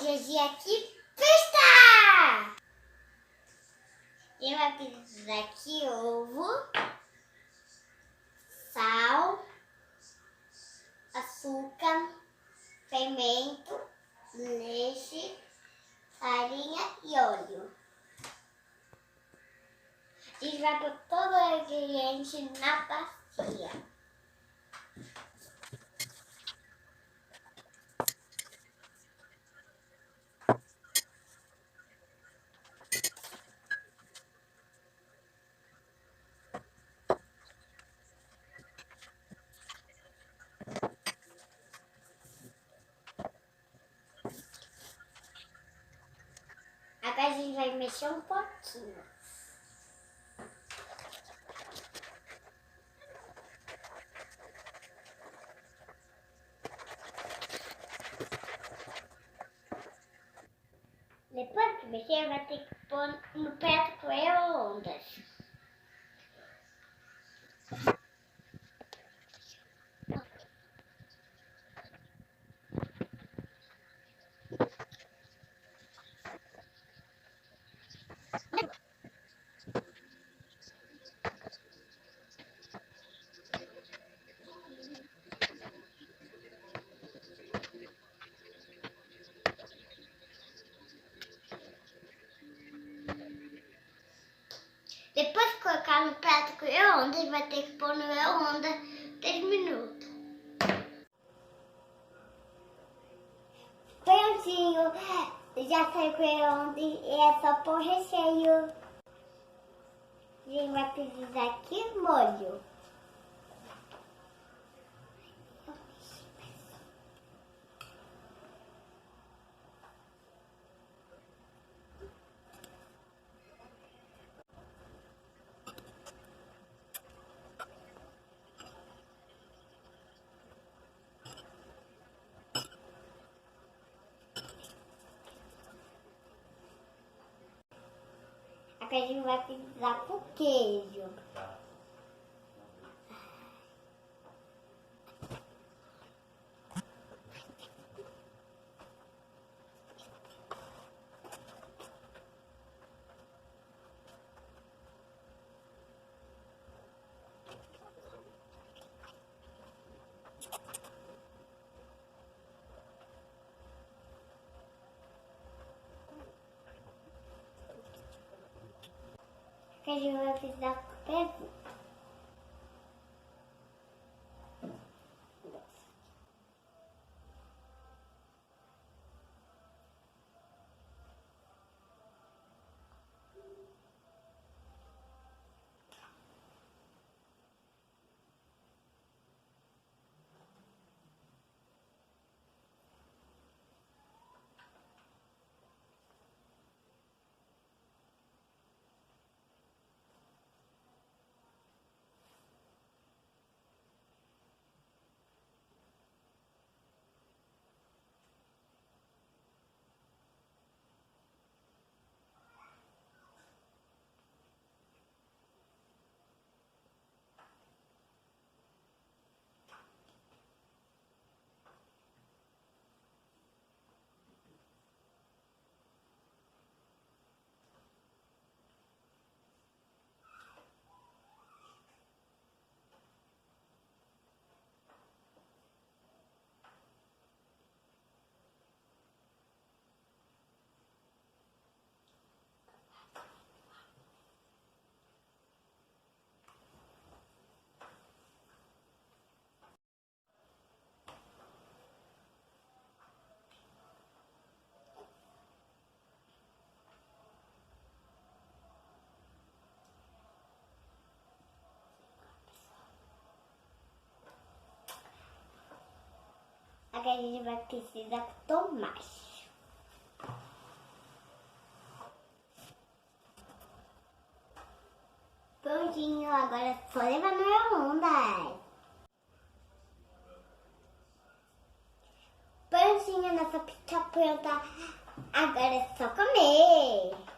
Hoje é dia de festa! Eu vai precisar aqui ovo, sal, açúcar, fermento, leite, farinha e óleo. A gente vai pôr todo o ingrediente na bacia. Agora a gente vai mexer um pouquinho. Depois que mexer, vai ter que pôr no prato com ondas. Depois de colocar no prato com onda, vai ter que pôr no onda 3 minutos. Prontinho, já saiu com onda e é só pôr recheio. A gente vai precisar aqui molho. Aqui a gente vai precisar com queijo. Que a gente vai precisar com presunto. Agora a gente vai precisar de tomate. Prontinho, agora é só levar no onda. Prontinho, nossa pizza pronta. Agora é só comer.